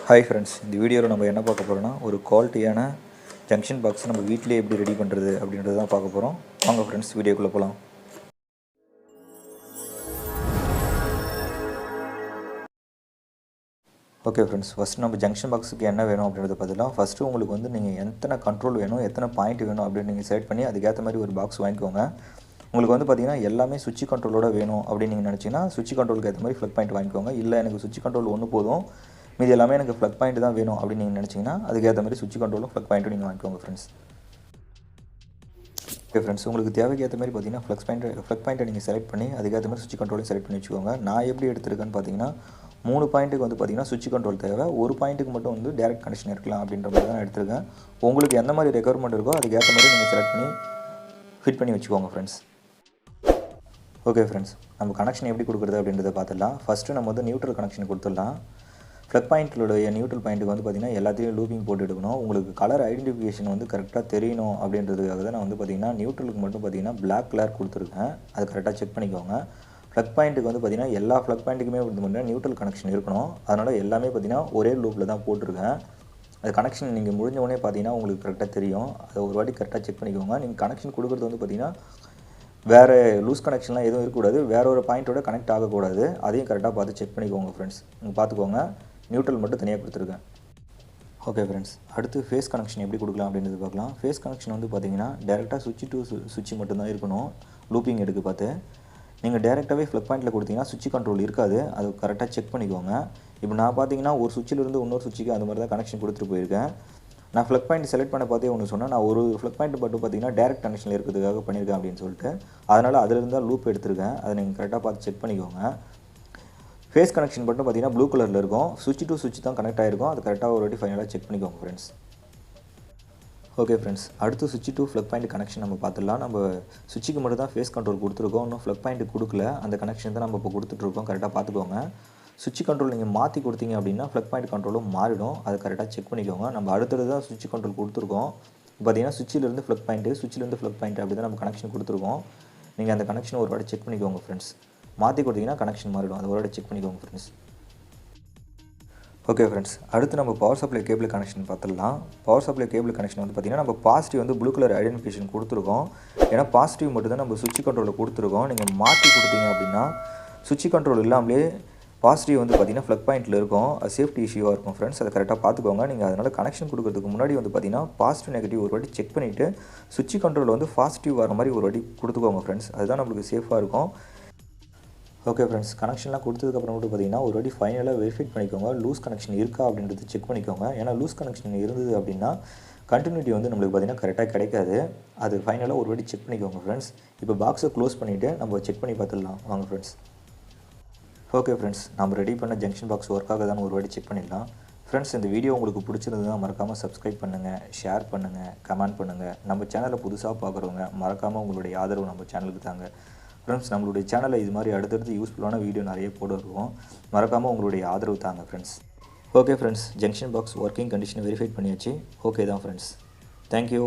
Hi friends, இந்த வீடியோவில் நம்ம என்ன பார்க்க போகிறோம்னா ஒரு குவாலிட்டியான ஜங்ஷன் பாக்ஸ் நம்ம வீட்டிலே எப்படி ரெடி பண்ணுறது அப்படின்றது தான் பார்க்க போகிறோம். வாங்க ஃப்ரெண்ட்ஸ் வீடியோக்குள்ளே போகலாம். ஓகே ஃப்ரெண்ட்ஸ், ஃபஸ்ட்டு நம்ம ஜங்ஷன் பாக்ஸுக்கு என்ன வேணும் அப்படின்றத பார்த்துக்கலாம். ஃபஸ்ட்டு உங்களுக்கு வந்து நீங்கள் எத்தனை கண்ட்ரோல் வேணும், எத்தனை பாயிண்ட் வேணும் அப்படின்னு நீங்கள் செலக்ட் பண்ணி அதுக்கேற்ற மாதிரி ஒரு பாக்ஸ் வாங்கிக்கோங்க. உங்களுக்கு வந்து பார்த்திங்கன்னா எல்லாமே சுவிட்ச் கண்ட்ரோலோட வேணும் அப்படின்னு நீங்கள் நினச்சிங்கன்னா சுவிட்ச் கண்ட்ரோலுக்கு ஏற்ற மாதிரி ஃப்ளக் பாயிண்ட் வாங்கிக்கோங்க. இல்லை எனக்கு சுவிட்ச் கண்ட்ரோல் ஒன்று போதும், மீதி எல்லாமே எனக்கு ஃப்ளக் பாயிண்ட் தான் வேணும் அப்படின்னு நீங்கள் நினச்சிங்கன்னா அதுக்கேற்ற மாதிரி சுவிட்ச் கண்ட்ரோலும் ஃப்ளக் பாயிண்ட்டும் நீங்கள் வாங்கிக்கோங்க ஃப்ரெண்ட்ஸ். ஓகே ஃப்ரெண்ட்ஸ், உங்களுக்கு தேவைக்கு ஏற்ற மாதிரி பார்த்தீங்கன்னா ஃப்ளக் பாயிண்ட்டை நீங்கள் செலக்ட் பண்ணி அதுக்கேற்ற மாதிரி சுவிட்ச் கண்ட்ரோலையும் செலக்ட் பண்ணி வச்சுக்கோங்க. நான் எப்படி எடுத்துருக்கேன்னு பார்த்தீங்கன்னா 3 பாயிண்ட்டுக்கு வந்து பார்த்தீங்கன்னா சுவிட்ச் கண்ட்ரோல் தேவை, ஒரு பாயிண்ட்டுக்கு மட்டும் வந்து டேரக்ட் கனெக்ஷன் இருக்கலாம் அப்படின்ற மாதிரி தான் எடுத்துருக்கேன். உங்களுக்கு எந்த மாதிரி ரெக்குவயர்மெண்ட் இருக்கோ அதுக்கேற்ற மாதிரி நீங்கள் செலக்ட் பண்ணி ஃபிட் பண்ணி வச்சுக்கோங்க ஃப்ரெண்ட்ஸ். ஓகே ஃப்ரெண்ட்ஸ், நம்ம கனெக்ஷன் எப்படி கொடுக்குறது அப்படின்றத பார்த்துடலாம். ஃபஸ்ட்டு நம்ம வந்து நியூட்ரல் கனெக்ஷன் கொடுத்துடலாம். ஃப்ளக் பாயிண்ட்லுடைய நியூட்ரல் பாயிண்ட்டுக்கு வந்து பார்த்திங்கன்னா எல்லாத்தையும் லூப்பிங் போட்டு எடுக்கணும். உங்களுக்கு கலர் ஐடென்டிஃபிகேஷன் வந்து கரெக்டாக தெரியணும் அப்படின்றதுக்காக தான் நான் வந்து பார்த்திங்கன்னா நியூட்ரலுக்கு மட்டும் பார்த்திங்கன்னா பிளாக் கலர் கொடுத்துருக்கேன். அது கரெக்டாக செக் பண்ணிக்கோங்க. ஃப்ளக் பாயிண்ட்டுக்கு வந்து பார்த்திங்கன்னா எல்லா ஃப்ளக் பாயிண்ட்டுக்குமே வந்து பார்த்திங்கன்னா நியூட்ரல் கனெக்ஷன் இருக்கணும். அதனால் எல்லாமே பார்த்திங்கன்னா ஒரே லூப்பில் தான் போட்டிருக்கேன். அது கனெக்ஷன் நீங்கள் முடிஞ்ச உடனே பார்த்திங்கன்னா உங்களுக்கு கரெக்டாக தெரியும். அதை ஒரு வாட்டி கரெக்டாக செக் பண்ணிக்கோங்க. நீங்கள் கனெக்ஷன் கொடுக்குறது வந்து பார்த்திங்கன்னா வேறு லூஸ் கனெக்ஷன்லாம் எதுவும் இருக்கக்கூடாது, வேறு ஒரு பாயிண்ட்டோட கனெக்ட் ஆகக்கூடாது. அதையும் கரெக்டாக பார்த்து செக் பண்ணிக்கோங்க ஃப்ரெண்ட்ஸ். நீங்கள் பார்த்துக்கோங்க, நியூட்ரல் மட்டும் தனியாக கொடுத்துருக்கேன். ஓகே ஃப்ரெண்ட்ஸ், அடுத்து ஃபேஸ் கனெக்ஷன் எப்படி கொடுக்கலாம் அப்படின்றது பார்க்கலாம். ஃபேஸ் கனெக்ஷன் வந்து பார்த்தீங்கன்னா டேரெக்டாக சுவிட்ச் டு சுவிட்ச் மட்டும்தான் இருக்கணும். லூப்பிங் எடுக்க பார்த்து நீங்கள் டேரெக்டாகவே ஃப்ளக் பாயிண்ட்டில் கொடுத்தீங்கன்னா சுவிட்ச் கண்ட்ரோல் இருக்காது. அது கரெக்டாக செக் பண்ணிக்கோங்க. இப்போ நான் பார்த்தீங்கன்னா ஒரு சுவிட்சிலிருந்து இன்னொரு சுவிட்சுக்கு அந்த மாதிரி தான் கனெக்ஷன் கொடுத்துட்டு போயிருக்கேன். நான் ஃப்ளக் பாயிண்ட் செலக்ட் பண்ண பார்த்தே ஒன்று சொன்னேன், நான் ஒரு ஃப்ளக் பாயிண்ட் மட்டும் பார்த்தீங்கன்னா டேரெக்ட் கனெக்ஷனில் இருக்கிறதுக்காக பண்ணியிருக்கேன் அப்படின்னு சொல்லிட்டு. அதனால் அதிலிருந்து தான் லூப் எடுத்திருக்கேன். அதை நீங்கள் கரெக்டாக பார்த்து செக் பண்ணிக்கோங்க. ஃபேஸ் கனெக்ஷன் மட்டும் பார்த்தீங்கன்னா ப்ளூ கலரில் இருக்கும். சுவிட்ச் டு சுவிட்ச் தான் கனெக்ட் ஆகிருக்கும். அது கரெக்டாக ஒரு வாட்டி ஃபைனலாக செக் பண்ணிக்கோங்க ஃப்ரெண்ட்ஸ். ஓகே ஃப்ரெண்ட்ஸ், அடுத்து சுவிட்ச் டு ஃப்ளக் பாயிண்ட் கனெக்ஷன் நம்ம பார்த்துடலாம். நம்ம சுவிட்சுக்கு மட்டும் தான் ஃபேஸ் கண்ட்ரோல் கொடுத்துருக்கோம், இன்னும் ஃப்ளக் பாயிண்ட் கொடுக்கல. அந்த கனெக்ஷன் தான் நம்ம இப்போ கொடுத்துட்ருக்கோம். கரெக்டாக பார்த்துக்கோங்க. சுவிட்ச் கண்ட்ரோல் நீங்கள் மாற்றி கொடுத்தீங்க அப்படின்னா ஃப்ளக் பாயிண்ட் கண்ட்ரோலும் மாறிடும். அது கரெக்டாக செக் பண்ணிக்கோங்க. நம்ம அடுத்தது தான் சுவிட்ச் கண்ட்ரோல் கொடுத்துருக்கோம். பார்த்தீங்கன்னா சுவிட்சிலேருந்து ஃப்ளக் பாயிண்ட்டு, சுவிட்சிலேருந்து ஃப்ளக் பாயிண்ட் அப்படி தான் நம்ம கனெக்ஷன் கொடுத்துருக்கோம். நீங்கள் அந்த கனெக்ஷன் ஒரு வாட்டி செக் பண்ணிக்கோங்க ஃப்ரெண்ட்ஸ். மாற்றி கொடுத்தீங்கன்னா கனெக்ஷன் மாறிடும். அது ஒரு வாட்டி செக் பண்ணிக்கோங்க ஃப்ரெண்ட்ஸ். ஓகே ஃப்ரெண்ட்ஸ், அடுத்து நம்ம பவர் சப்ளை கேபிள் கனெக்ஷன் பார்த்துடலாம். பவர் சப்ளை கேபிள் கனெக்ஷன் வந்து பார்த்திங்கன்னா நம்ம பாசிட்டிவ் வந்து ப்ளூ கலர் ஐடென்டிஃபிகேஷன் கொடுத்துருக்கோம். ஏன்னா பாசிட்டிவ் மட்டும் தான் நம்ம சுவிட்ச் கண்ட்ரோலில் கொடுத்துருக்கோம். நீங்கள் மாற்றி கொடுத்தீங்க அப்படின்னா சுவிட்ச் கண்ட்ரோல் இல்லாமலே பாசிட்டிவ் வந்து பார்த்திங்கன்னா ஃப்ளக் பாயிண்ட்டில் இருக்கும். அது சேஃப்டி இஷ்யூவாக இருக்கும் ஃப்ரெண்ட்ஸ். அதை கரெக்டாக பார்த்துக்கோங்க. நீங்கள் அதனால் கனெக்ஷன் கொடுக்கறதுக்கு முன்னாடி வந்து பார்த்திங்கன்னா பாசிட்டிவ் நெகட்டிவ் ஒரு வாட்டி செக் பண்ணிவிட்டு சுவிட்ச் கண்ட்ரோல் வந்து பாசிட்டிவ் வர மாதிரி ஒரு வாட்டி கொடுத்துக்கோங்க ஃப்ரெண்ட்ஸ். அதுதான் நம்மளுக்கு சேஃபாக இருக்கும். ஓகே ஃப்ரெண்ட்ஸ், கனெக்ஷன்லாம் கொடுத்ததுக்கப்புறம் மட்டும் பார்த்திங்கன்னா ஒரு வாட்டி ஃபைனலாக வெரிஃபை பண்ணிக்கோங்க. லூஸ் கனெக்ஷன் இருக்கா அப்படின்றது செக் பண்ணிக்கோங்க. ஏன்னா லூஸ் கனெக்ஷன் இருந்தது அப்படின்னா கண்டினியூட்டி வந்து நம்மளுக்கு பார்த்திங்கன்னா கரெக்டாக கிடைக்காது. அது ஃபைனலாக ஒரு வாட்டி செக் பண்ணிக்கோங்க ஃப்ரெண்ட்ஸ். இப்போ பாக்ஸை க்ளோஸ் பண்ணிவிட்டு நம்ம செக் பண்ணி பார்த்துடலாம் வாங்க ஃப்ரெண்ட்ஸ். ஓகே ஃப்ரெண்ட்ஸ், நம்ம ரெடி பண்ண ஜங்ஷன் பாக்ஸ் ஒர்க் ஆகுதான்னு ஒரு வாட்டி செக் பண்ணிடலாம். ஃப்ரெண்ட்ஸ், இந்த வீடியோ உங்களுக்கு பிடிச்சிருந்ததுன்னா மறக்காமல் சப்ஸ்கிரைப் பண்ணுங்கள், ஷேர் பண்ணுங்கள், கமெண்ட் பண்ணுங்கள். நம்ம சேனலை புதுசாக பார்க்குறவங்க மறக்காமல் உங்களுடைய ஆதரவு நம்ம சேனலுக்கு தாங்க. ஃப்ரெண்ட்ஸ், நம்மளுடைய சேனலில் இது மாதிரி அடுத்தடுத்து யூஸ்ஃபுல்லான வீடியோ நிறைய போடுவோம். மறக்காமல் உங்களுடைய ஆதரவு தாங்க friends. Okay friends, junction box working கண்டிஷனை வெரிஃபை பண்ணியாச்சு. ஓகே தான் ஃப்ரெண்ட்ஸ். தேங்க்யூ.